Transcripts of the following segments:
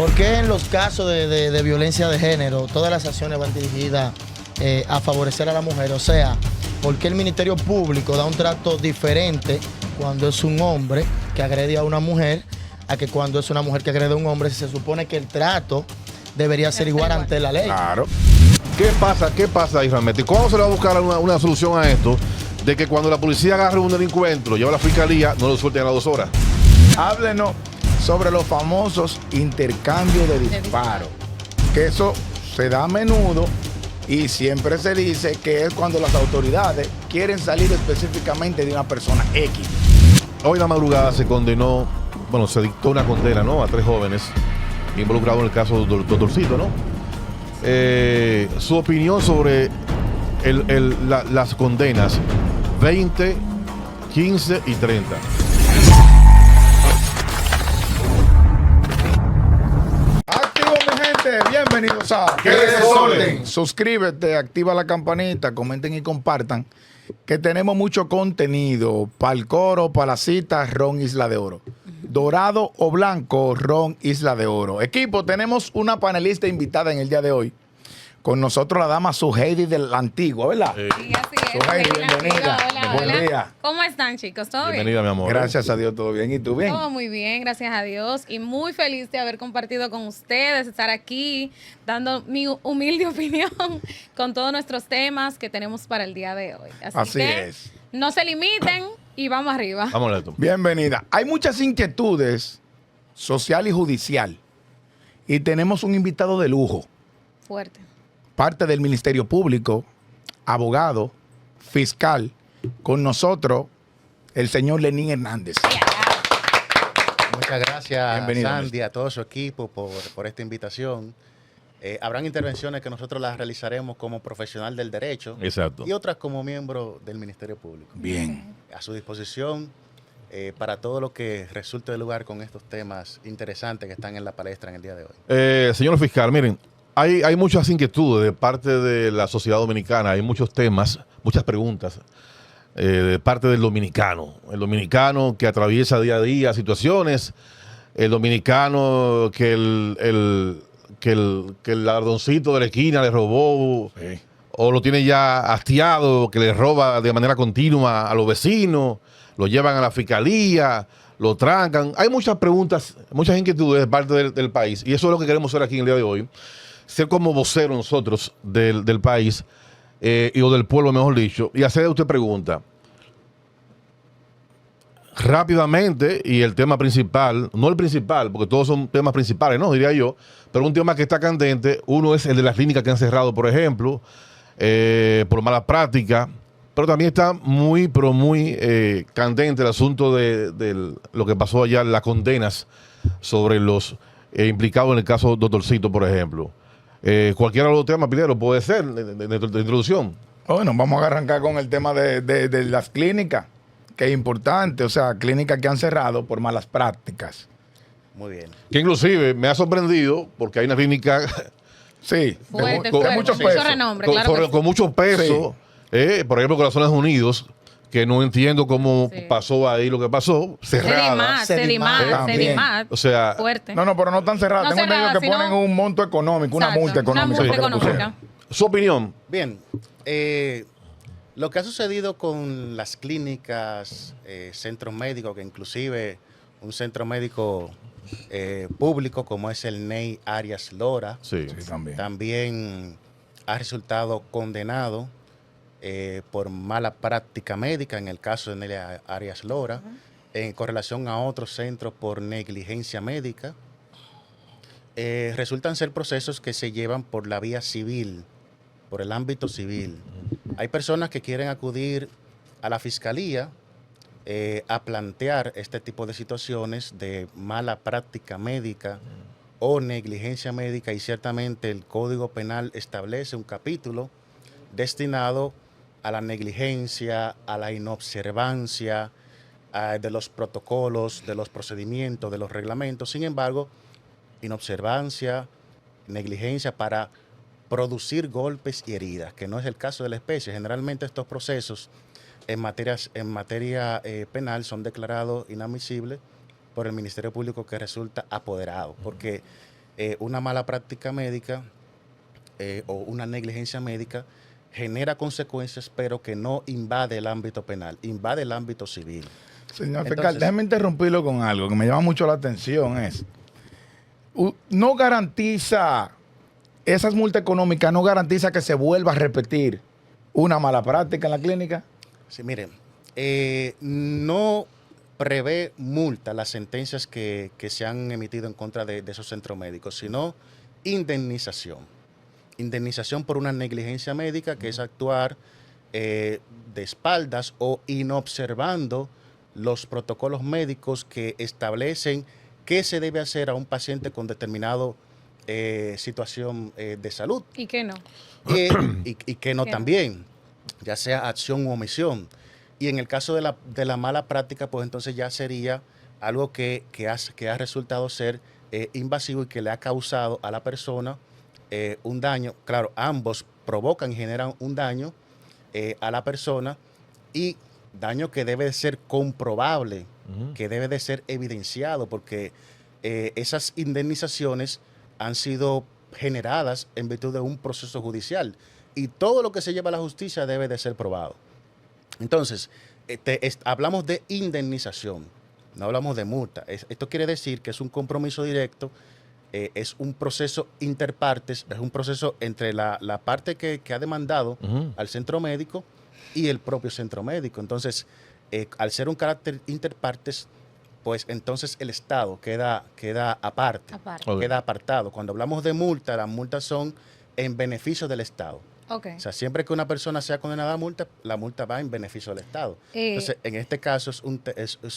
¿Por qué en los casos de violencia de género todas las acciones van dirigidas a favorecer a la mujer? O sea, ¿por qué el Ministerio Público da un trato diferente cuando es un hombre que agrede a una mujer a que cuando es una mujer que agrede a un hombre? Si se supone que el trato debería ser igual ante la ley. Claro. ¿Qué pasa ahí realmente? ¿Cómo se le va a buscar una solución a esto? De que cuando la policía agarre un delincuente, lo lleva a la fiscalía, no lo suelten a las 2 horas. Háblenos sobre los famosos intercambios de disparos. Que eso se da a menudo y siempre se dice que es cuando las autoridades quieren salir específicamente de una persona X. Hoy en la madrugada se condenó, bueno, se dictó una condena, ¿no?, a 3 jóvenes involucrados en el caso del doctorcito, ¿no? Su opinión sobre las condenas 20, 15 y 30. Activo, mi gente, bienvenidos a ¡Qué desorden! Suscríbete, activa la campanita, comenten y compartan, que tenemos mucho contenido para el coro, para la cita, ron Isla de Oro. Dorado o blanco, ron Isla de Oro. Equipo, tenemos una panelista invitada en el día de hoy. Con nosotros la dama Suheidi de la Antigua, ¿verdad? Sí, así es. Suheidi, bienvenida. Hola, Buen hola. día. ¿Cómo están, chicos? ¿Todo bien? Bienvenida, mi amor. Gracias a Dios, todo bien. ¿Y tú bien? Todo muy bien, gracias a Dios. Y muy feliz de haber compartido con ustedes, estar aquí, dando mi humilde opinión con todos nuestros temas que tenemos para el día de hoy. Así que es. no se limiten y vamos arriba. Vamos a esto. Bienvenida. Hay muchas inquietudes social y judicial. Y tenemos un invitado de lujo. Fuerte. Parte del Ministerio Público, abogado, fiscal. Con nosotros, el señor Lenín Hernández. Muchas gracias, Bienvenido, Sandy, a todo su equipo por esta invitación. Habrán intervenciones que nosotros las realizaremos como profesional del derecho Exacto. y otras como miembro del Ministerio Público. Bien. A su disposición para todo lo que resulte de lugar con estos temas interesantes que están en la palestra en el día de hoy. Señor fiscal, miren, hay muchas inquietudes de parte de la sociedad dominicana, hay muchos temas, muchas preguntas de parte del dominicano. El dominicano que atraviesa día a día situaciones, el dominicano que el ladroncito de la esquina le robó, Sí. o lo tiene ya hastiado, que le roba de manera continua a los vecinos, lo llevan a la fiscalía, lo trancan. Hay muchas preguntas, muchas inquietudes de parte del país, y eso es lo que queremos hacer aquí en el día de hoy. Ser como vocero nosotros del país, o del pueblo, mejor dicho, y hacerle a usted pregunta. Rápidamente, y el tema principal, no el principal, porque todos son temas principales, ¿no?, diría yo, pero un tema que está candente, uno es el de las clínicas que han cerrado, por ejemplo, por mala práctica, pero también está muy candente el asunto de lo que pasó allá, las condenas sobre los implicados en el caso Doctorcito, por ejemplo. Cualquiera de los temas, Pinero, puede ser de introducción. Bueno, vamos a arrancar con el tema de las clínicas, que es importante. O sea, clínicas que han cerrado por malas prácticas. Muy bien. Que inclusive me ha sorprendido, porque hay una clínica Sí, Fuerte, con fuerte. mucho Mucho peso. renombre, con, claro que sí. con mucho peso, por ejemplo, con las Estados Unidos, que no entiendo cómo Sí. pasó ahí lo que pasó, cerrada. Sedimat. También. O sea, Fuerte. No, pero no tan cerradas. No Tengo entendido cerradas, que ponen sino- un monto económico, una Exacto, multa económica. Una para multa que lo pusieran. económica. su opinión. Bien, lo que ha sucedido con las clínicas, centros médicos, que inclusive un centro médico público como es el NEI Arias Lora, Sí. Sí, también. también ha resultado condenado por mala práctica médica, en el caso de Nelly Arias Lora, con relación a otros centros por negligencia médica. Resultan ser procesos que se llevan por la vía civil, por el ámbito civil. Hay personas que quieren acudir a la fiscalía a plantear este tipo de situaciones de mala práctica médica o negligencia médica, y ciertamente el Código Penal establece un capítulo destinado a la negligencia, a la inobservancia de los protocolos, de los procedimientos, de los reglamentos. Sin embargo, inobservancia, negligencia para producir golpes y heridas, que no es el caso de la especie. Generalmente estos procesos en materia penal son declarados inadmisibles por el Ministerio Público, que resulta apoderado, porque una mala práctica médica o una negligencia médica genera consecuencias, pero que no invade el ámbito penal, invade el ámbito civil. Señor fiscal, Entonces, déjeme interrumpirlo con algo que me llama mucho la atención. No garantiza, esas multas económicas no garantiza que se vuelva a repetir una mala práctica en la clínica. sí, miren, no prevé multa las sentencias que se han emitido en contra de esos centros médicos, sino indemnización. Indemnización por una negligencia médica, que es actuar de espaldas o inobservando los protocolos médicos que establecen qué se debe hacer a un paciente con determinado situación de salud. ¿Y qué no? Y que no Que no. también, ya sea acción u omisión. Y en el caso de la mala práctica, pues entonces ya sería algo que ha resultado ser invasivo y que le ha causado a la persona un daño. Claro, ambos provocan y generan un daño a la persona, y daño que debe de ser comprobable, que debe de ser evidenciado, porque esas indemnizaciones han sido generadas en virtud de un proceso judicial, y todo lo que se lleva a la justicia debe de ser probado. Entonces, hablamos de indemnización, no hablamos de multa. Esto quiere decir que es un compromiso directo, es un proceso interpartes, es un proceso entre la parte que ha demandado al centro médico y el propio centro médico. Entonces, al ser un carácter interpartes, pues entonces el Estado queda aparte, Aparte. Ok. queda apartado. Cuando hablamos de multa, las multas son en beneficio del Estado. Ok. O sea, siempre que una persona sea condenada a multa, la multa va en beneficio del Estado. Entonces, en este caso es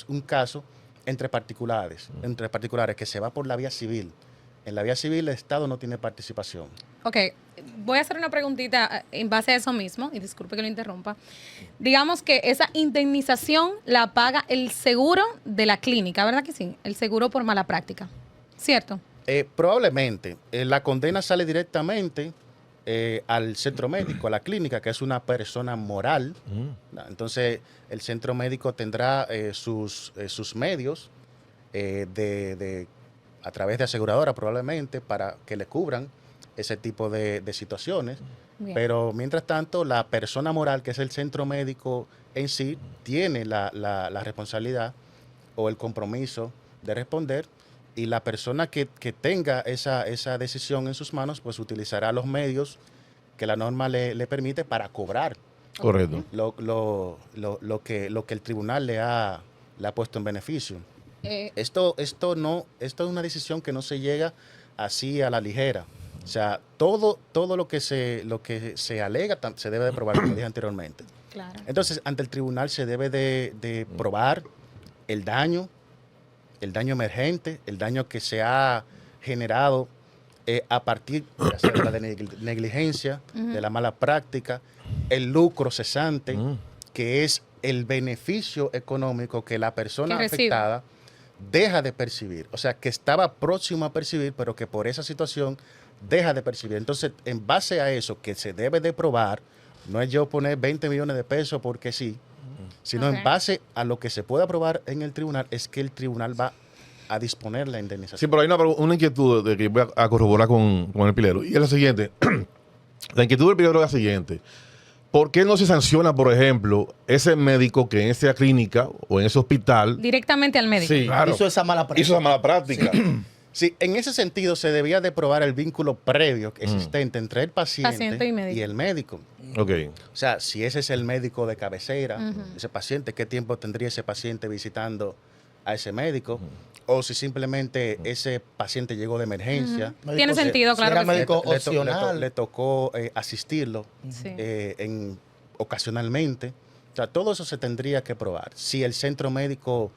un caso entre particulares que se va por la vía civil. En la vía civil el Estado no tiene participación. Ok, voy a hacer una preguntita en base a eso mismo, y disculpe que lo interrumpa. Digamos que esa indemnización la paga el seguro de la clínica, ¿verdad que sí? El seguro por mala práctica, ¿cierto? Probablemente la condena sale directamente al centro médico, a la clínica, que es una persona moral. ¿No? Entonces, el centro médico tendrá sus medios a través de aseguradora, probablemente, para que le cubran ese tipo de situaciones. Bien. Pero, mientras tanto, la persona moral, que es el centro médico en sí, tiene la responsabilidad o el compromiso de responder, y la persona que tenga esa decisión en sus manos, pues utilizará los medios que la norma le permite para cobrar Correcto. lo que el tribunal le ha puesto en beneficio. Esto es una decisión que no se llega así a la ligera. O sea, todo lo que se alega se debe de probar, como dije anteriormente. Claro. Entonces, ante el tribunal se debe de probar el daño emergente, el daño que se ha generado a partir ya sea de la negligencia, de la mala práctica, el lucro cesante, que es el beneficio económico que la persona Que recibe. afectada deja de percibir. O sea, que estaba próximo a percibir, pero que por esa situación deja de percibir. Entonces, en base a eso que se debe de probar, no es yo poner 20 millones de pesos porque sí, sino Ok. en base a lo que se pueda probar en el tribunal, es que el tribunal va a disponer la indemnización. Sí, pero hay una inquietud de que voy a corroborar con el pilero. Y es la siguiente. La inquietud del pilero es la siguiente. ¿Por qué no se sanciona, por ejemplo, ese médico que en esa clínica o en ese hospital Directamente al médico. sí, Claro. Hizo esa mala práctica. hizo esa mala práctica? Sí, en ese sentido se debía de probar el vínculo previo existente entre el paciente, Paciente y médico. el médico. Ok. O sea, si ese es el médico de cabecera, ese paciente, ¿qué tiempo tendría ese paciente visitando a ese médico? O si simplemente ese paciente llegó de emergencia. Médico, Tiene sentido, si claro era que sí. médico Le to- opcional. le tocó asistirlo Sí. ocasionalmente. O sea, todo eso se tendría que probar. Si el centro médico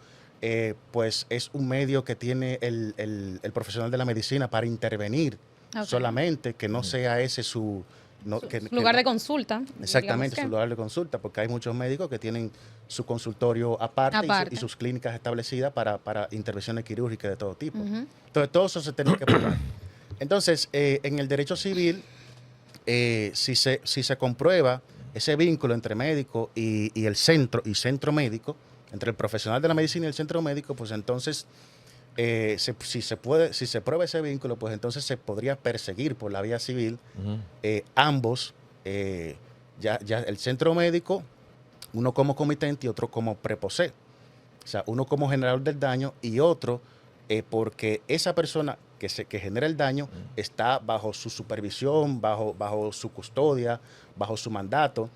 pues es un medio que tiene el profesional de la medicina para intervenir Ok. solamente, que no sea ese su... Lugar de consulta. Exactamente, su digamos lugar de consulta, porque hay muchos médicos que tienen su consultorio aparte, Aparte. y sus clínicas establecidas para intervenciones quirúrgicas de todo tipo. Entonces, todo eso se tiene que probar. Entonces, en el derecho civil, si se comprueba ese vínculo entre médico y centro médico, entre el profesional de la medicina y el centro médico, pues entonces si se prueba ese vínculo, pues entonces se podría perseguir por la vía civil ambos, ya el centro médico, uno como comitente y otro como preposé. O sea, uno como generador del daño y otro porque esa persona que genera el daño está bajo su supervisión, bajo su custodia, bajo su mandato.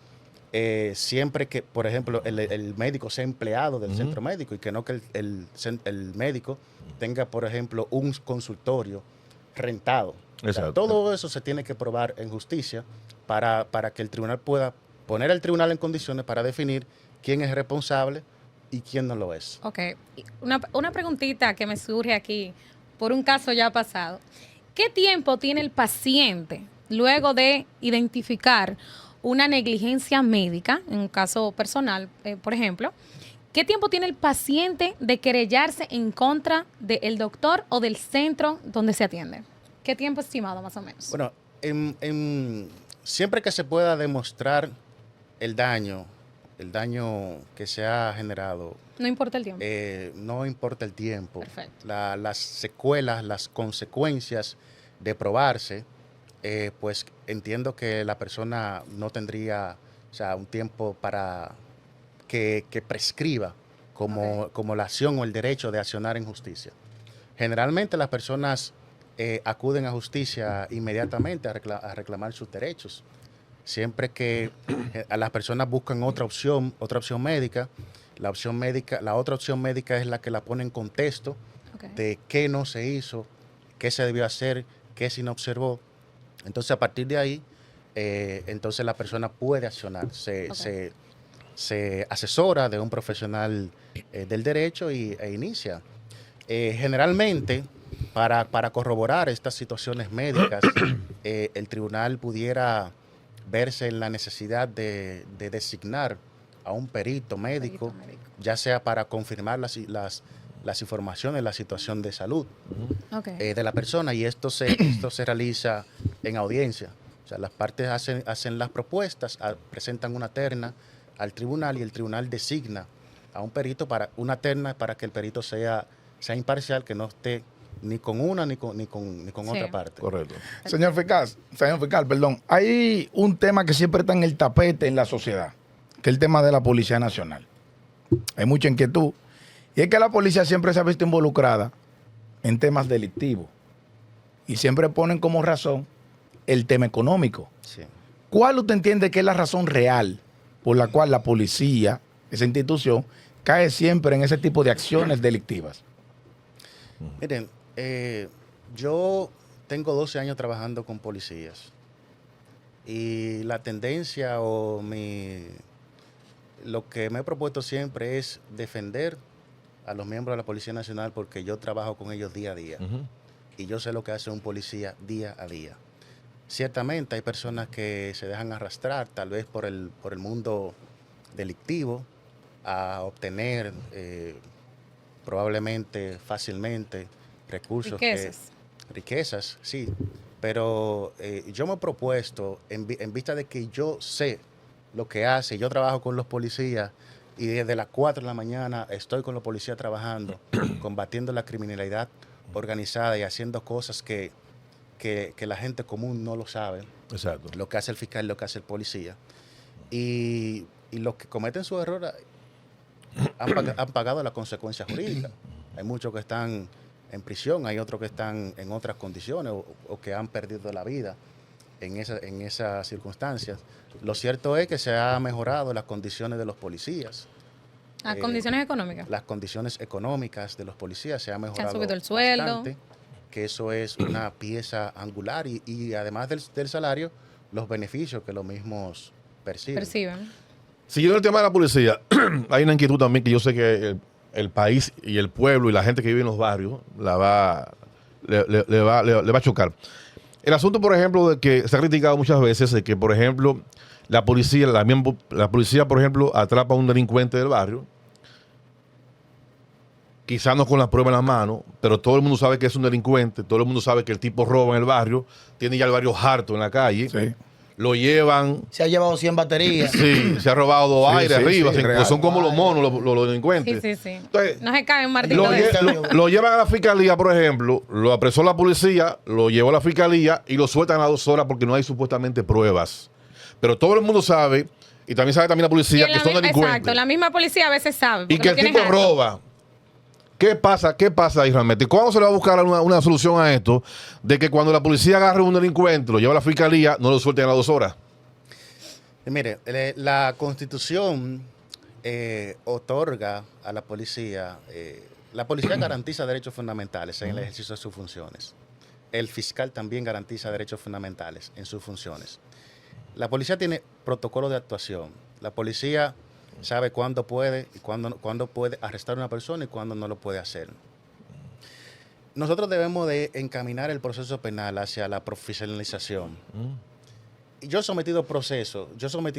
Siempre que, por ejemplo, el médico sea empleado del centro médico y que no que el médico tenga, por ejemplo, un consultorio rentado. O sea, todo eso se tiene que probar en justicia para que el tribunal pueda poner al tribunal en condiciones para definir quién es responsable y quién no lo es. Ok, una preguntita que me surge aquí por un caso ya pasado. ¿Qué tiempo tiene el paciente luego de identificar una negligencia médica, en un caso personal, por ejemplo? ¿Qué tiempo tiene el paciente de querellarse en contra del doctor o del centro donde se atiende? ¿Qué tiempo estimado más o menos? Bueno, siempre que se pueda demostrar el daño que se ha generado. No importa el tiempo. No importa el tiempo. Perfecto. Las secuelas, las consecuencias de probarse, pues entiendo que la persona no tendría, o sea, un tiempo para que prescriba como la acción o el derecho de accionar en justicia. Generalmente las personas acuden a justicia inmediatamente a reclamar sus derechos. Siempre que a las personas buscan otra opción médica, la otra opción médica es la que la pone en contexto de qué no se hizo, qué se debió hacer, qué se no observó. Entonces, a partir de ahí, entonces la persona puede accionar. Se asesora de un profesional del derecho e inicia. Generalmente, para corroborar estas situaciones médicas, el tribunal pudiera verse en la necesidad de designar a un perito médico, ya sea para confirmar las informaciones, la situación de salud de la persona, y esto se realiza en audiencia. O sea, las partes hacen las propuestas, presentan una terna al tribunal y el tribunal designa a un perito para una terna para que el perito sea imparcial, que no esté ni con una ni con otra parte. Correcto. Señor fiscal, perdón. Hay un tema que siempre está en el tapete en la sociedad, que es el tema de la Policía Nacional. Hay mucha inquietud. Y es que la policía siempre se ha visto involucrada en temas delictivos. Y siempre ponen como razón el tema económico. Sí. ¿Cuál usted entiende que es la razón real por la cual la policía, esa institución, cae siempre en ese tipo de acciones delictivas? Miren, yo tengo 12 años trabajando con policías y la tendencia lo que me he propuesto siempre es defender a los miembros de la Policía Nacional porque yo trabajo con ellos día a día y yo sé lo que hace un policía día a día. Ciertamente hay personas que se dejan arrastrar tal vez por el mundo delictivo a obtener probablemente fácilmente recursos. Riquezas, sí. Pero yo me he propuesto, en vista de que yo sé lo que hace, yo trabajo con los policías y desde las 4 de la mañana estoy con los policías trabajando, combatiendo la criminalidad organizada y haciendo cosas que la gente común no lo sabe. Exacto. Lo que hace el fiscal, lo que hace el policía. Y los que cometen su error han pagado las consecuencias jurídicas. Hay muchos que están en prisión, hay otros que están en otras condiciones o que han perdido la vida en esas circunstancias. Lo cierto es que se han mejorado las condiciones de los policías. Las condiciones económicas. Las condiciones económicas de los policías se han mejorado. Se han subido el sueldo. Bastante, que eso es una pieza angular y además del salario, los beneficios que los mismos perciben. Siguiendo el tema de la policía, hay una inquietud también que yo sé que el país y el pueblo y la gente que vive en los barrios le va a chocar. El asunto, por ejemplo, de que se ha criticado muchas veces de que, por ejemplo, la policía, por ejemplo, atrapa a un delincuente del barrio, quizás no con la prueba en la mano, pero todo el mundo sabe que es un delincuente, todo el mundo sabe que el tipo roba en el barrio, tiene ya el barrio harto en la calle. Sí. lo llevan. Se ha llevado 100 baterías. Sí, se ha robado 2 Sí, aires sí, arriba. sí, pues real. son como los monos, los delincuentes. Sí, sí, sí. Entonces, No se cae un martillo Lo, de eso. lo llevan a la fiscalía, por ejemplo, lo apresó la policía, lo llevó a la fiscalía y lo sueltan a 2 horas porque no hay supuestamente pruebas. Pero todo el mundo sabe, y también sabe también la Y policía, en que la son mi- delincuentes. Exacto, la misma policía a veces sabe. Y porque que lo el tienes tipo harto. roba. ¿Qué pasa ahí realmente? ¿Cuándo se le va a buscar una solución a esto? De que cuando la policía agarre a un delincuente, lo lleva a la fiscalía, no lo suelten a las 2 horas. Mire, la Constitución otorga a la policía garantiza derechos fundamentales en el ejercicio de sus funciones. El fiscal también garantiza derechos fundamentales en sus funciones. La policía tiene protocolo de actuación. La policía sabe cuándo puede y cuándo puede arrestar a una persona y cuándo no lo puede hacer. Nosotros debemos de encaminar el proceso penal hacia la profesionalización. Y yo he sometido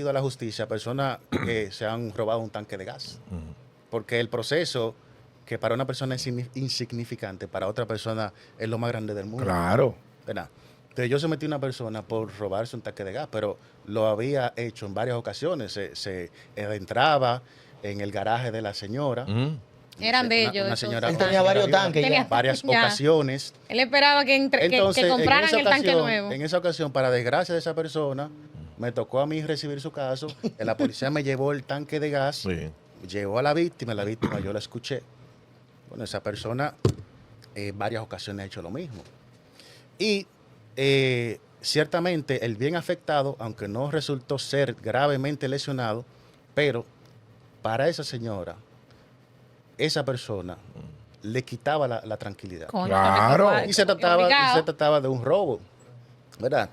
a la justicia a personas que se han robado un tanque de gas. Porque el proceso, que para una persona es insignificante, para otra persona es lo más grande del mundo. Claro. ¿Verdad? Entonces yo sometí a una persona por robarse un tanque de gas, pero lo había hecho en varias ocasiones. Se adentraba en el garaje de la señora. Eran de ellos. Una esos. señora, Él una tenía señora varios viuda, tanques ya. varias Ya. ocasiones. Él esperaba que Entonces, compraran en esa el tanque ocasión- nuevo. En esa ocasión, para desgracia de esa persona, me tocó a mí recibir su caso. La policía me llevó el tanque de gas, Sí. llevó a la víctima yo la escuché. Bueno, esa persona varias ocasiones ha hecho lo mismo. Y ciertamente el bien afectado, aunque no resultó ser gravemente lesionado, pero para esa señora, esa persona le quitaba la tranquilidad. Coño, Claro. pero Y se trataba de un robo, ¿verdad?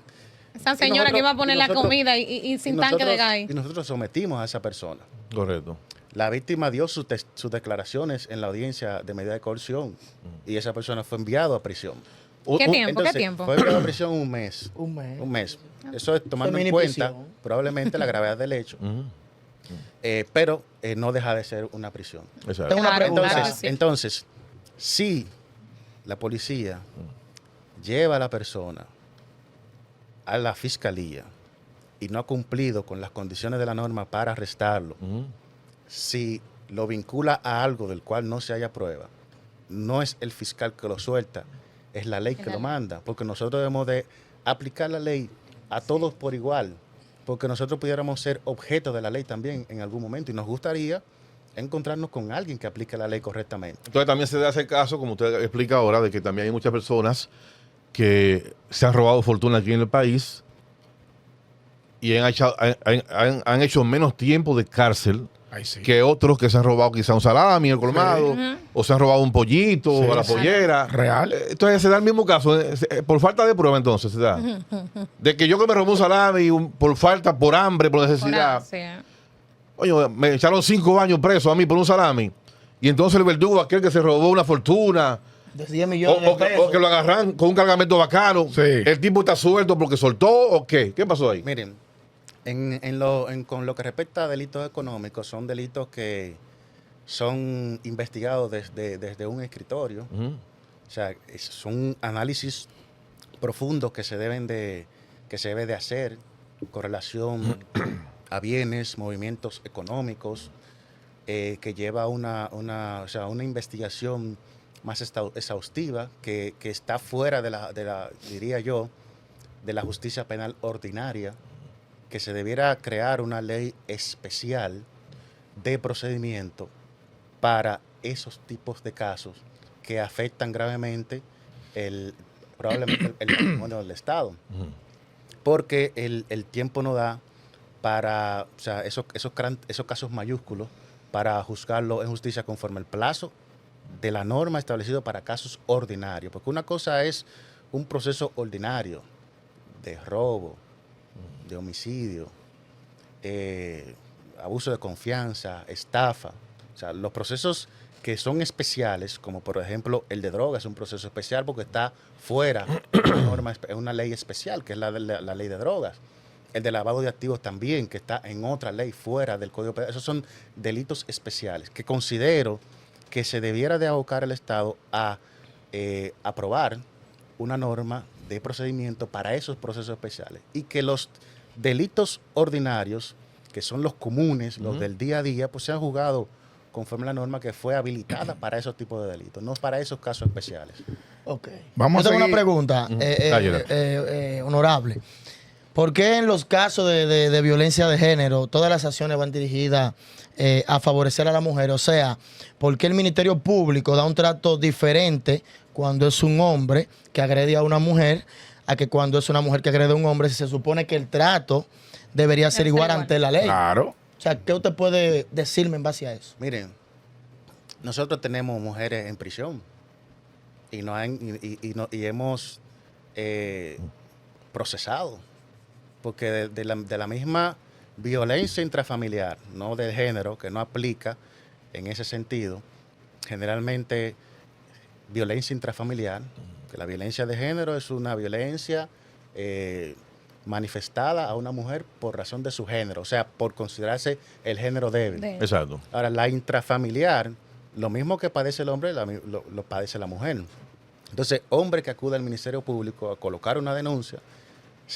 Esa Y señora nosotros- que iba a poner y la nosotros- comida y sin Y tanque de nosotros- gas. Y nosotros sometimos a esa persona. Correcto. La víctima dio sus declaraciones en la audiencia de medida de coerción y esa persona fue enviado a prisión. ¿Qué tiempo? Entonces, ¿Qué tiempo? Fue enviado a prisión un mes. Un mes. Un mes. Eso es tomando Fue en mini cuenta prisión. probablemente la gravedad del hecho, pero no deja de ser una prisión. Exacto. Tengo una Claro, pregunta. claro que sí. Entonces, si la policía lleva a la persona a la fiscalía y no ha cumplido con las condiciones de la norma para arrestarlo, si lo vincula a algo del cual no se haya prueba, no es el fiscal que lo suelta, es la ley que lo manda, porque nosotros debemos de aplicar la ley a todos por igual, porque nosotros pudiéramos ser objeto de la ley también en algún momento y nos gustaría encontrarnos con alguien que aplique la ley correctamente. Entonces también se da ese caso, como usted explica ahora, de que también hay muchas personas que se han robado fortuna aquí en el país y han hecho menos tiempo de cárcel Ay, sí. que otros que se han robado quizá un salami, el colmado, o se han robado un pollito, Sí, o la sí. pollera. Real. Entonces se da el mismo caso, por falta de prueba entonces se da. De que yo que me robé un salami por falta, por hambre, por necesidad. Sí. Oye, me echaron 5 años preso a mí por un salami. Y entonces el verdugo, aquel que se robó una fortuna, De 10 o, millones de o pesos. que lo agarran con un cargamento bacano, Sí. el tipo está suelto porque soltó o qué. ¿Qué pasó ahí? Miren, con lo que respecta a delitos económicos, son delitos que son investigados desde un escritorio. O sea, son análisis profundos que se debe de hacer con relación a bienes, movimientos económicos, que lleva una investigación más exhaustiva que está fuera diría yo, de la justicia penal ordinaria, que se debiera crear una ley especial de procedimiento para esos tipos de casos que afectan gravemente probablemente el patrimonio del Estado. Porque el tiempo no da para, o sea, esos casos mayúsculos para juzgarlo en justicia conforme al plazo de la norma establecido para casos ordinarios. Porque una cosa es un proceso ordinario de robo, de homicidio, abuso de confianza, estafa. O sea, los procesos que son especiales, como por ejemplo el de drogas, es un proceso especial porque está fuera de una ley especial, que es la ley de drogas. El de lavado de activos también, que está en otra ley fuera del Código Penal. Esos son delitos especiales que considero que se debiera de abocar el Estado a aprobar una norma de procedimiento para esos procesos especiales y que los delitos ordinarios, que son los comunes, los del día a día, pues se han juzgado conforme a la norma que fue habilitada para esos tipos de delitos, no para esos casos especiales. Ok. Vamos Yo tengo a seguir. una pregunta, honorable. ¿Por qué en los casos de violencia de género todas las acciones van dirigidas a favorecer a la mujer? O sea, ¿por qué el Ministerio Público da un trato diferente cuando es un hombre que agrede a una mujer a que cuando es una mujer que agrede a un hombre? Si se supone que el trato debería ser igual ante la ley. Claro. O sea, ¿qué usted puede decirme en base a eso? Miren, nosotros tenemos mujeres en prisión y, y hemos procesado, porque de la misma violencia intrafamiliar, no del género, que no aplica en ese sentido, generalmente violencia intrafamiliar, que la violencia de género es una violencia manifestada a una mujer por razón de su género, o sea, por considerarse el género débil. Exacto. Ahora, la intrafamiliar, lo mismo que padece el hombre, lo padece la mujer. Entonces, hombre que acude al Ministerio Público a colocar una denuncia,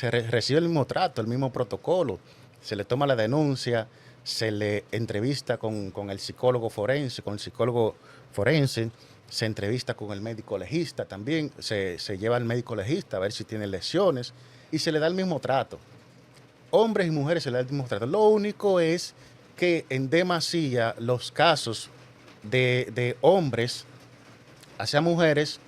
recibe el mismo trato, el mismo protocolo. Se le toma la denuncia, se le entrevista con el psicólogo forense, se entrevista con el médico legista también, se lleva al médico legista a ver si tiene lesiones y se le da el mismo trato. Hombres y mujeres se le da el mismo trato. Lo único es que en demasía los casos de hombres hacia mujeres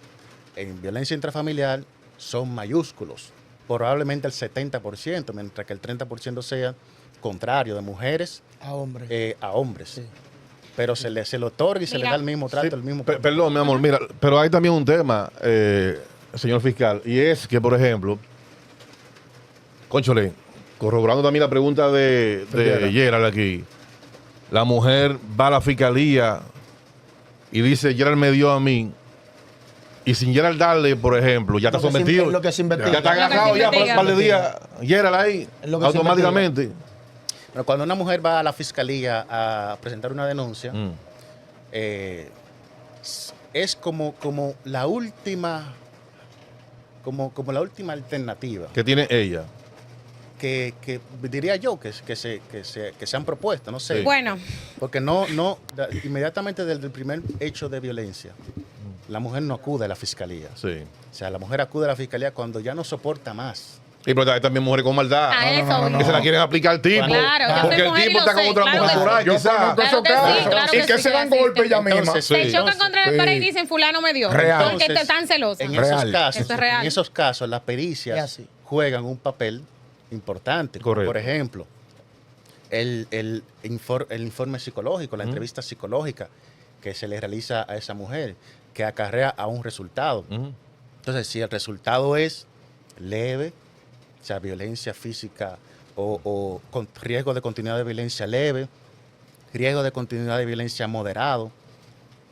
en violencia intrafamiliar son mayúsculos, probablemente el 70%, mientras que el 30% sea contrario, de mujeres A hombres. a hombres. Sí. Pero se le otorga y se le da el mismo trato, Sí, el mismo perdón, mi amor, mira, pero hay también un tema, señor fiscal, y es que, por ejemplo, Conchole, corroborando también la pregunta de Gerald aquí, la mujer va a la fiscalía y dice, Gerald me dio a mí, y sin Gerald darle, por ejemplo, ya está Lo que se- sometido. lo que se investiga. Ya está Lo que se agarrado ya por un investiga. par de días. Gerald ahí, Es lo que se automáticamente. Pero cuando una mujer va a la fiscalía a presentar una denuncia, Mm. Es como la última, como la última alternativa Que tiene ella. que diría yo que se han propuesto, no sé. Sí. Bueno, Porque inmediatamente desde el primer hecho de violencia, la mujer no acude a la fiscalía. Sí. O sea, la mujer acude a la fiscalía cuando ya no soporta más. Y pero hay también mujeres con maldad. a eso. Que se la quieren aplicar al tipo. Claro, yo porque soy el mujer y tipo lo está con sé, otra claro mujer que por sí. ahí, Yo quizás. conozco Claro esos que sí, casos. claro Y que que sí, se que dan golpes existen. ya misma. Entonces, Se sí. chocan contra el Sí. pared y dicen fulano me dio. Real. Porque Entonces, están celosas. En Real. esos Eso es real. en esos casos, las Es pericias así. juegan un papel importante. Correcto. Por ejemplo, el informe psicológico, la entrevista psicológica que se le realiza a esa mujer, que acarrea a un resultado. Ujú. Entonces, si el resultado es leve, o sea, violencia física o con riesgo de continuidad de violencia leve, riesgo de continuidad de violencia moderado,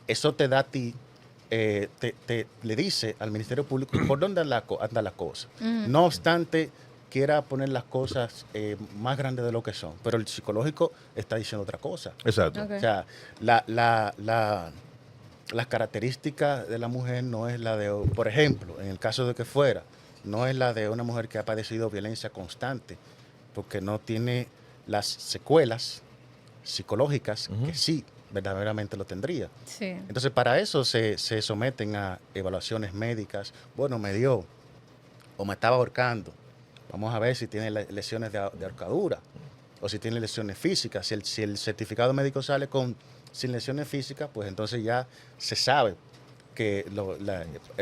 eso te da a ti, le dice al Ministerio Público por dónde anda la cosa. No obstante, quiera poner las cosas más grandes de lo que son, pero el psicológico está diciendo otra cosa. Exacto. Ok. O sea, las características de la mujer no es la de, por ejemplo, en el caso de que fuera, no es la de una mujer que ha padecido violencia constante, porque no tiene las secuelas psicológicas que sí verdaderamente lo tendría. Sí. Entonces, para eso se someten a evaluaciones médicas. Bueno, me dio o me estaba ahorcando. Vamos a ver si tiene lesiones de ahorcadura o si tiene lesiones físicas. Si el certificado médico sale sin lesiones físicas, pues entonces ya se sabe que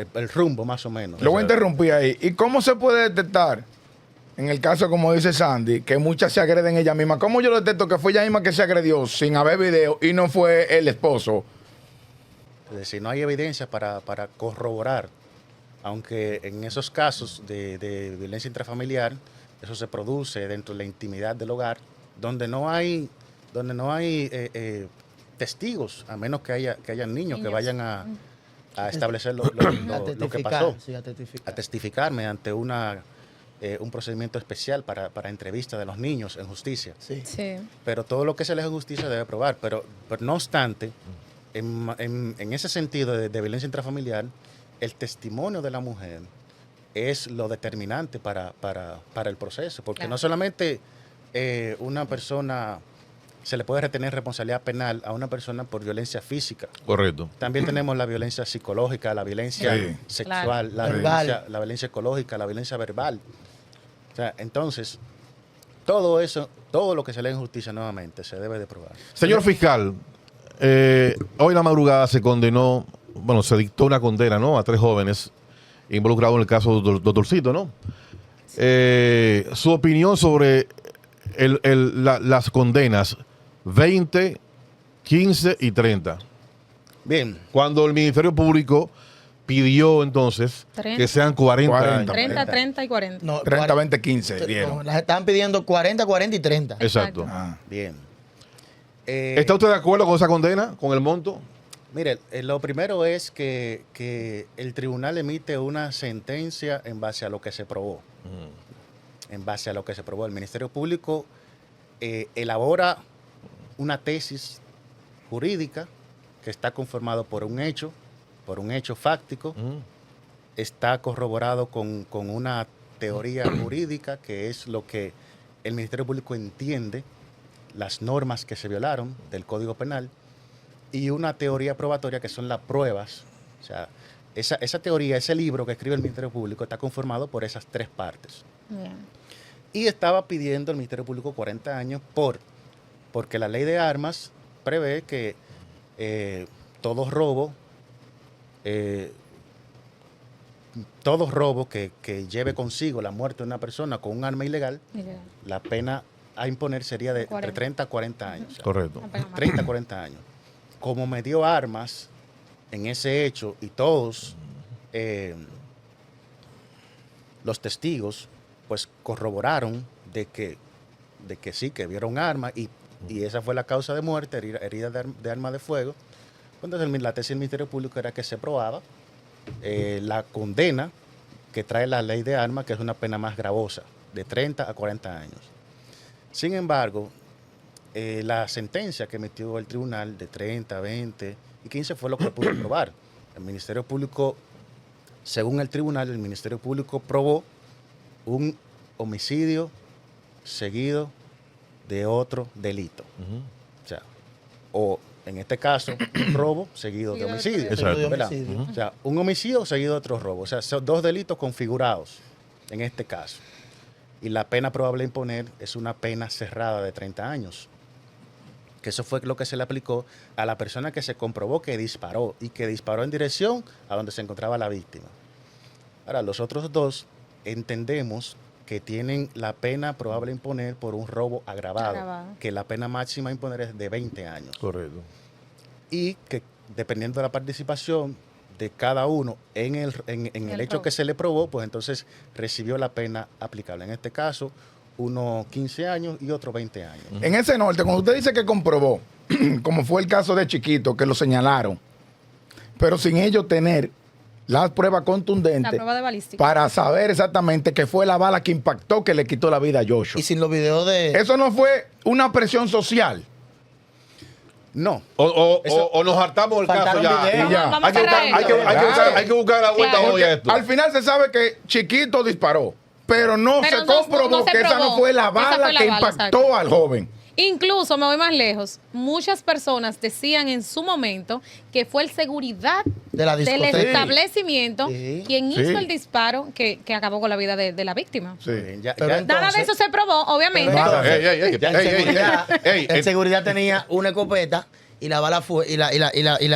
el rumbo más o menos. Lo voy a interrumpir ahí. ¿Y cómo se puede detectar, en el caso, como dice Sandy, que muchas se agreden ella misma? ¿Cómo yo detecto que fue ella misma que se agredió sin haber video y no fue el esposo? Es decir, no hay evidencia para corroborar, aunque en esos casos de violencia intrafamiliar, eso se produce dentro de la intimidad del hogar, donde no hay testigos, a menos que hayan niños que vayan a establecer lo que pasó, Sí, a testificar. a testificar mediante un procedimiento especial para entrevista de los niños en justicia. Sí. Sí. Pero todo lo que se le hace justicia debe probar. Pero no obstante, en ese sentido de violencia intrafamiliar, el testimonio de la mujer es lo determinante para el proceso, porque Claro. no solamente una persona se le puede retener responsabilidad penal a una persona por violencia física. Correcto. También tenemos la violencia psicológica, la violencia Sí. sexual, Verbal. la violencia ecológica, la violencia verbal. O sea, entonces, todo eso, todo lo que se lee en justicia nuevamente se debe de probar. Señor fiscal, hoy en la madrugada se condenó, bueno, se dictó una condena, ¿no?, a 3 jóvenes involucrados en el caso del doctorcito, ¿no? Su opinión sobre las condenas 20, 15 y 30. Bien, Cuando el Ministerio Público pidió entonces 30. que sean 40 años. 30, 30 y 40. No, 30, 20, 15 dieron. no, las están pidiendo 40, 40 y 30. Exacto. Ah. bien. ¿Está usted de acuerdo con esa condena, con el monto? Mire, lo primero es que el tribunal emite una sentencia en base a lo que se probó. En base a lo que se probó. El Ministerio Público elabora una tesis jurídica que está conformado por un hecho fáctico, está corroborado con una teoría jurídica, que es lo que el Ministerio Público entiende, las normas que se violaron del Código Penal, y una teoría probatoria que son las pruebas. O sea, esa teoría, ese libro que escribe el Ministerio Público está conformado por esas 3 partes. Bien. Y estaba pidiendo el Ministerio Público 40 años porque la ley de armas prevé que todo robo que lleve consigo la muerte de una persona con un arma ilegal, Mira, la pena a imponer sería de entre 40. 30 a 40 años. O sea, Correcto. una pena más. 30 a 40 años. Como me dio armas en ese hecho y todos los testigos pues corroboraron de que sí, que vieron armas y esa fue la causa de muerte, herida de arma de fuego. Entonces la tesis del Ministerio Público era que se probaba la condena que trae la ley de armas, que es una pena más gravosa, de 30 a 40 años. Sin embargo, la sentencia que emitió el tribunal de 30, 20 y 15 fue lo que pudo probar. El Ministerio Público, según el tribunal, el Ministerio Público probó un homicidio seguido de otro delito. O sea, o en este caso, un robo seguido de homicidio. Exacto. ¿verdad? Homicidio. O sea, un homicidio seguido de otro robo. O sea, son 2 delitos configurados en este caso. Y la pena probable a imponer es una pena cerrada de 30 años. Que eso fue lo que se le aplicó a la persona que se comprobó que disparó y que disparó en dirección a donde se encontraba la víctima. Ahora, los otros 2 entendemos que tienen la pena probable a imponer por un robo agravado, que la pena máxima a imponer es de 20 años. Correcto. Y que dependiendo de la participación de cada uno en el hecho robo que se le probó, pues entonces recibió la pena aplicable. En este caso, uno 15 años y otro 20 años. En ese norte, cuando usted dice que comprobó, como fue el caso de Chiquito, que lo señalaron, pero sin ellos tener las pruebas La contundentes prueba de balística. para saber exactamente que fue la bala que impactó, que le quitó la vida a Joshua. Y sin los videos de... Eso no fue una presión social. No. O nos hartamos del caso Faltaron ya. videos. Y ya. Vamos a Hay que cerrar buscar- esto. hay que buscar la vuelta Claro. hoy a esto. Al final se sabe que Chiquito disparó, pero no Pero se no comprobó se que esa no probó. fue la Esa bala fue la que bala, impactó exacto. al joven. Incluso, me voy más lejos, muchas personas decían en su momento que fue el seguridad De la del discoteca. establecimiento Sí. quien Sí. hizo el disparo que acabó con la vida de la víctima. Sí. Ya- Pero ya- entonces- Nada de eso se probó, obviamente. Pero Nada. Ey, Ya en seguridad, ey, en seguridad tenía una escopeta y la bala fue y la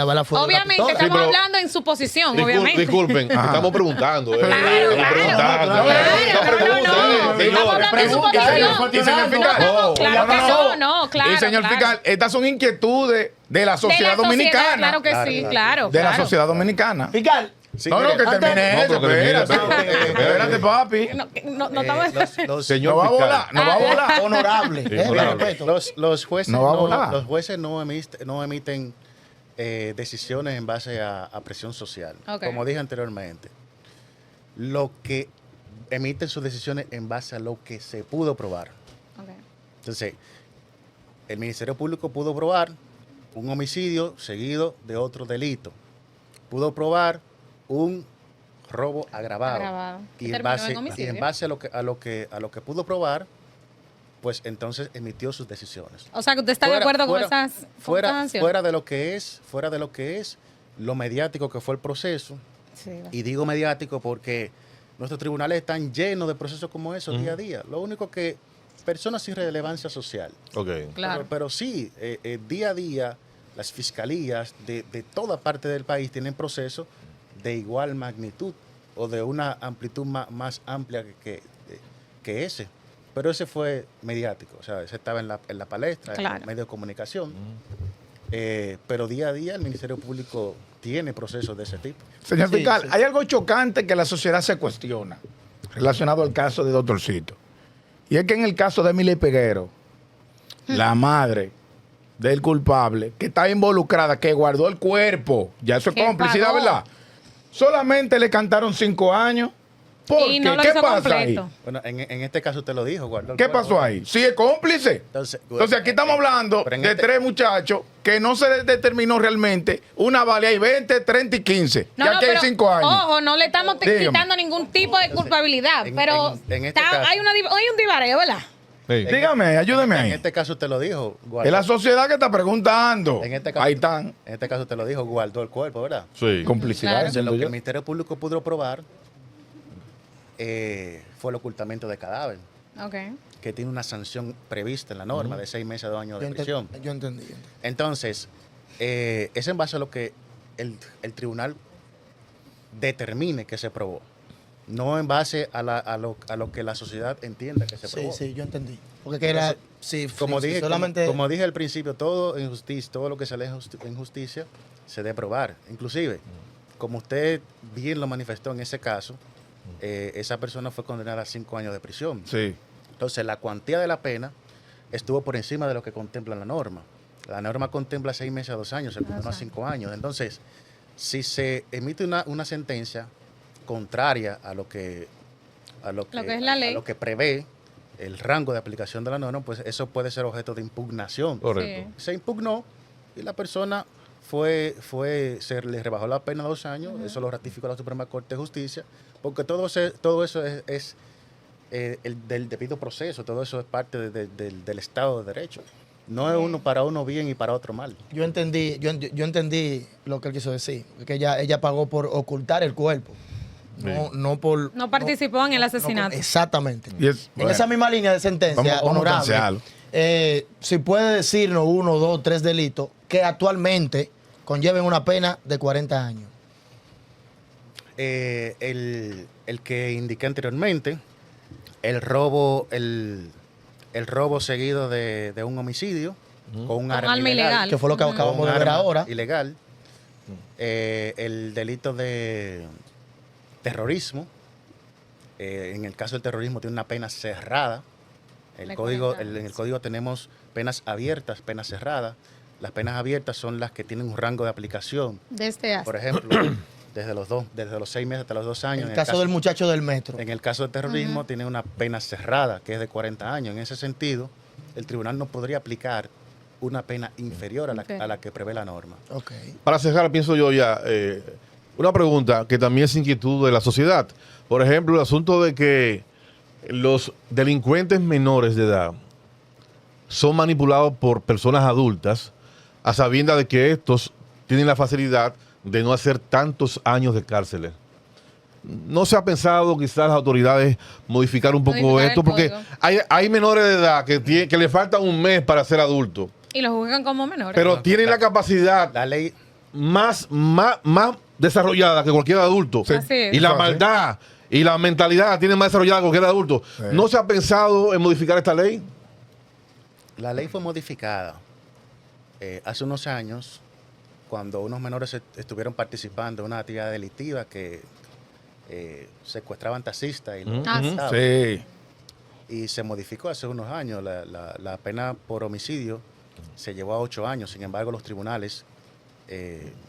bala fue de una Obviamente, pistola. estamos pero- hablando en su posición, obviamente. Disculpen, estamos preguntando. Claro, claro, no, estamos hablando en su posición. Y señor fiscal, No, claro que no, claro. Y señor claro. fiscal, estas son inquietudes de la sociedad De la dominicana. Claro que sí, claro. De la claro. sociedad dominicana. Fiscal, Sí, No, no, mire, que termine No, eso. pero que termine, Espérate, espérate, papi. No estamos... Señor No va a fiscal. volar, no va a volar. honorable. Sí, mi honorable. respeto. los jueces No va a volar. los jueces no emiten decisiones en base a presión social. Ok. Como dije anteriormente, lo que emiten sus decisiones en base a lo que se pudo probar. Ok. Entonces, el Ministerio Público pudo probar un homicidio seguido de otro delito. Pudo probar un robo agravado. Agravado. Y, Terminó en homicidio. en base a lo que pudo probar, pues entonces emitió sus decisiones. O sea, que usted está de acuerdo con esas sanciones. Fuera de lo que es lo mediático que fue el proceso. Sí, Y digo mediático porque nuestros tribunales están llenos de procesos como esos día a día. Lo único que personas sin relevancia social. Ok. claro. Pero sí, día a día, las fiscalías de toda parte del país tienen procesos de igual magnitud o de una amplitud más amplia que ese. Pero ese fue mediático, o sea, ese estaba en la palestra, en Claro. los medios de comunicación. Pero día a día el Ministerio Público tiene procesos de ese tipo. Señor Sí, fiscal, sí. hay algo chocante que la sociedad se cuestiona relacionado al caso de Doctorcito. Y es que en el caso de Emily Peguero, la madre del culpable, que está involucrada, que guardó el cuerpo, ya eso es Que complicidad, pagó. ¿verdad? Solamente le cantaron 5 años. ¿Por Y qué? no lo ¿Qué hizo pasa completo. ahí? Bueno, en este caso usted lo dijo, guardó el ¿Qué cuerpo. pasó ahí? Sí, es cómplice. Entonces Aquí estamos hablando pero en de 3 muchachos que no se determinó realmente una vale hay 20, 30 y 15. No, ya no, que hay pero, 5 años. Ojo, no le estamos Dígame. quitando ningún tipo de culpabilidad, en- pero en este caso- hay un divareo, ¿verdad? Sí. Dígame, ayúdeme En ahí. este caso usted lo dijo, guardó. Es la sociedad que está preguntando. En este caso, Ahí están. En este caso usted lo dijo, guardó el cuerpo, ¿verdad? Sí. Complicidad. Claro. Entonces, lo que entiendo el Ministerio Público pudo probar fue el ocultamiento de cadáver, Ok. que tiene una sanción prevista en la norma de 6 meses a 2 años de prisión. Yo entendí. Entonces, es en base a lo que el tribunal determine que se probó, no en base a lo que la sociedad entienda que se Sí, probó. sí, yo entendí. Porque que era, sí, Como sí, dije, solamente... como dije al principio, todo en justicia, todo lo que sale en justicia se debe probar. Inclusive, como usted bien lo manifestó en ese caso, esa persona fue condenada a 5 años de prisión. Sí. Entonces, la cuantía de la pena estuvo por encima de lo que contempla la norma. La norma contempla 6 meses a 2 años, se condenó a 5 años. Entonces, si se emite una sentencia contraria a lo que es la ley. a lo que prevé el rango de aplicación de la norma, pues eso puede ser objeto de impugnación. Correcto. Se impugnó y la persona se le rebajó la pena a 2 años, eso lo ratificó la Suprema Corte de Justicia, porque todo eso es el del debido proceso, todo eso es parte del Estado de Derecho. No es uno para uno bien y para otro mal. Yo entendí lo que él quiso decir. Que ella pagó por ocultar el cuerpo. No por... No participó en el no- asesinato. exactamente. Y es- En bueno, esa misma línea de sentencia, vamos a honorable, plantearlo. si puede decirnos 1, 2, 3 delitos que actualmente conlleven una pena de 40 años. El que indiqué anteriormente, el robo seguido de un homicidio con un arma ilegal. Que fue lo que Con acabamos un de ver arma ahora. ilegal. El delito de terrorismo. En el caso del terrorismo tiene una pena cerrada. En De el código 40 años. código tenemos penas abiertas, penas cerradas. Las penas abiertas son las que tienen un rango de aplicación. Desde hace. Por ejemplo, desde los 6 meses hasta los 2 años. En el caso del muchacho del metro. En el caso del terrorismo tiene una pena cerrada, que es de 40 años. En ese sentido, el tribunal no podría aplicar una pena inferior a la que prevé la norma. Ok. Para cerrar, pienso yo ya, una pregunta que también es inquietud de la sociedad. Por ejemplo, el asunto de que los delincuentes menores de edad son manipulados por personas adultas a sabiendas de que estos tienen la facilidad de no hacer tantos años de cárcel. ¿No se ha pensado quizás las autoridades modificar un poco Modificar el esto? Porque código. hay menores de edad que le falta un mes para ser adultos, Y lo juzgan como menores. pero tienen la capacidad La ley, más desarrollada que cualquier adulto. Así es. Y la Eso, maldad y la mentalidad la tienen más desarrollada que cualquier adulto. Sí. ¿No se ha pensado en modificar esta ley? la ley fue modificada hace unos años cuando unos menores estuvieron participando en una actividad delictiva que secuestraban taxistas y los Ah, sí. mataban. Sí. Y se modificó hace unos años. La pena por homicidio se llevó a 8 años. Sin embargo, los tribunales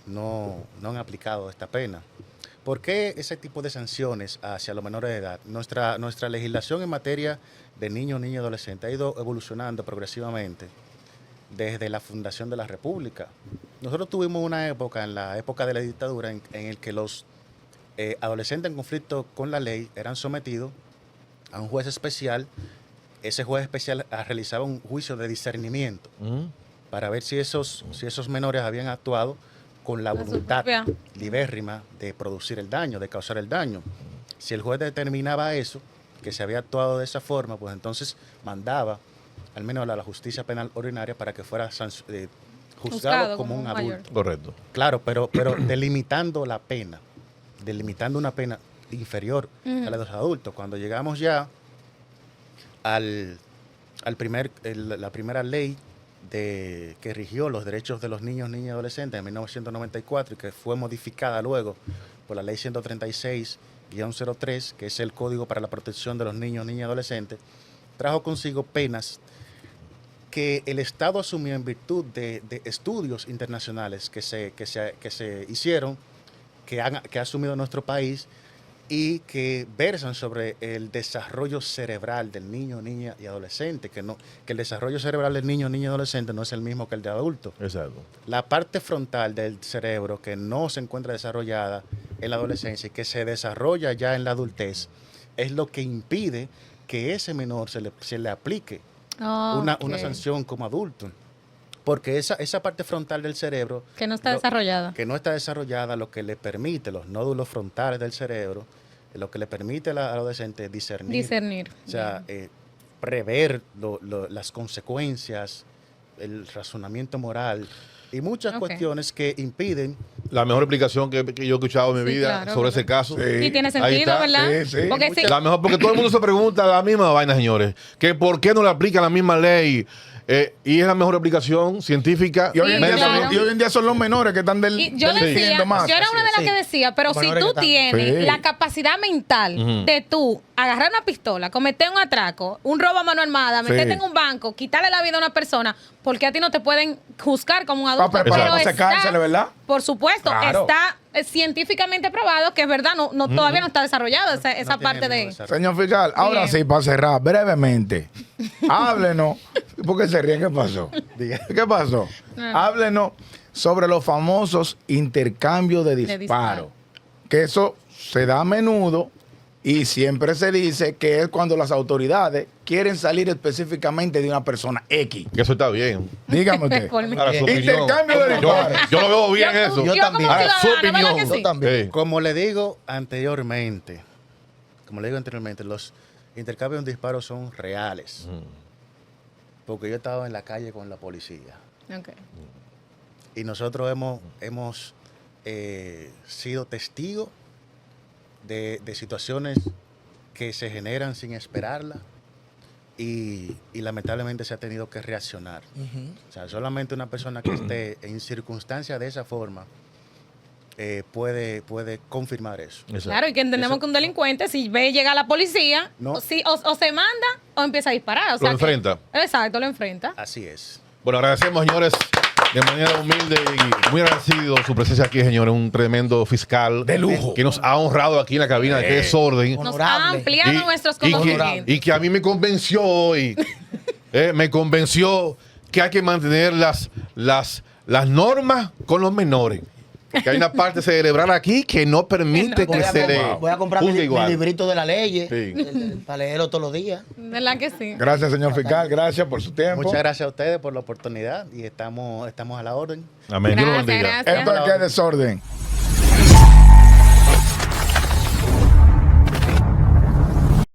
no han aplicado esta pena. ¿Por qué ese tipo de sanciones hacia los menores de edad? Nuestra legislación en materia de niños, niñas y adolescentes ha ido evolucionando progresivamente desde la fundación de la República. Nosotros tuvimos una época, en la época de la dictadura, en el que los adolescentes en conflicto con la ley eran sometidos a un juez especial. Ese juez especial realizaba un juicio de discernimiento para ver si esos menores habían actuado con la A su voluntad propia. libérrima de producir el daño, de causar el daño. Si el juez determinaba eso, que se había actuado de esa forma, pues entonces mandaba al menos a la justicia penal ordinaria para que fuera juzgado Juzgado como como un un mayor. adulto. Correcto. Claro, pero delimitando la pena, delimitando una pena inferior a la de los adultos. Cuando llegamos ya la primera ley que rigió los derechos de los niños, niñas y adolescentes en 1994 y que fue modificada luego por la ley 136-03, que es el Código para la Protección de los Niños, Niñas y Adolescentes, trajo consigo penas que el Estado asumió en virtud de estudios internacionales que se hicieron, que ha asumido nuestro país y que versan sobre el desarrollo cerebral del niño, niña y adolescente, que el desarrollo cerebral del niño, niña y adolescente no es el mismo que el de adulto. Exacto. La parte frontal del cerebro que no se encuentra desarrollada en la adolescencia y que se desarrolla ya en la adultez es lo que impide que ese menor se le aplique una sanción como adulto. Porque esa parte frontal del cerebro Que no está desarrollada. que no está desarrollada, lo que le permite, los nódulos frontales del cerebro, lo que le permite al adolescente discernir. O sea, prever las consecuencias, el razonamiento moral y muchas Ok. cuestiones que impiden. La mejor explicación que yo he escuchado en mi Sí, vida claro, sobre ¿verdad? ese caso. Y tiene Ahí sentido, está. ¿verdad? Sí, sí. Porque si, La mejor, porque todo el mundo se pregunta la misma vaina, señores. Que por qué no le aplican la misma ley. Y es la mejor explicación científica. Y hoy, en Sí, día claro. y hoy en día son los menores que están y yo decía, delinquiendo más. yo era una de las Sí. que decía, pero si Menores tú que están- tienes Sí. la capacidad mental Ujú. de tú agarrar una pistola, cometer un atraco, un robo a mano armada, Sí. meterte en un banco, quitarle la vida a una persona, porque a ti no te pueden juzgar como un adulto. preparar para está- secársele, ¿verdad? Por supuesto, Claro. está científicamente probado que es verdad, todavía no está desarrollado esa no tiene parte ningún de... desarrollo. Señor fiscal, ahora Bien. sí, para cerrar, brevemente, háblenos, ¿por qué se ríe? ¿Qué pasó? Diga. ¿Qué pasó? Háblenos sobre los famosos intercambios de disparo. disparos, que eso se da a menudo y siempre se dice que es cuando las autoridades quieren salir específicamente de una persona X. Que eso está bien. Dígame usted. Por mí. Ahora, su opinión. Intercambio de disparos. Yo lo veo bien eso. Yo también. Ahora, su ciudadana, ¿verdad opinión. que sí? Yo también. Sí. Como le digo anteriormente, los intercambios de disparos son reales. Porque yo he estado en la calle con la policía. Ok. Y nosotros hemos sido testigos de situaciones que se generan sin esperarla y lamentablemente se ha tenido que reaccionar. O sea, solamente una persona que esté en circunstancias de esa forma puede confirmar eso. Exacto. Claro, y que entendemos Eso- que un delincuente, si ve llega la policía, No. o se manda o empieza a disparar. O sea Lo que- enfrenta. Exacto, lo enfrenta. Así es. Bueno, agradecemos, señores, de manera humilde y muy agradecido su presencia aquí, señores. Un tremendo fiscal. De lujo. Que nos ha honrado aquí en la cabina de qué desorden. Nos Honorable. ha ampliado nuestros conocimientos. y que a mí me convenció hoy, me convenció que hay que mantener las normas con los menores. Que hay una parte cerebral aquí que no permite Que que Voy a, se comprar, le voy a comprar juzgue mi igual. librito de la ley Sí. para leerlo todos los días. ¿Verdad que sí? Gracias, señor fiscal, gracias por su tiempo. Muchas gracias a ustedes por la oportunidad y estamos a la orden. Amén. Dios lo Gracias, bendiga. gracias. Esto es que desorden.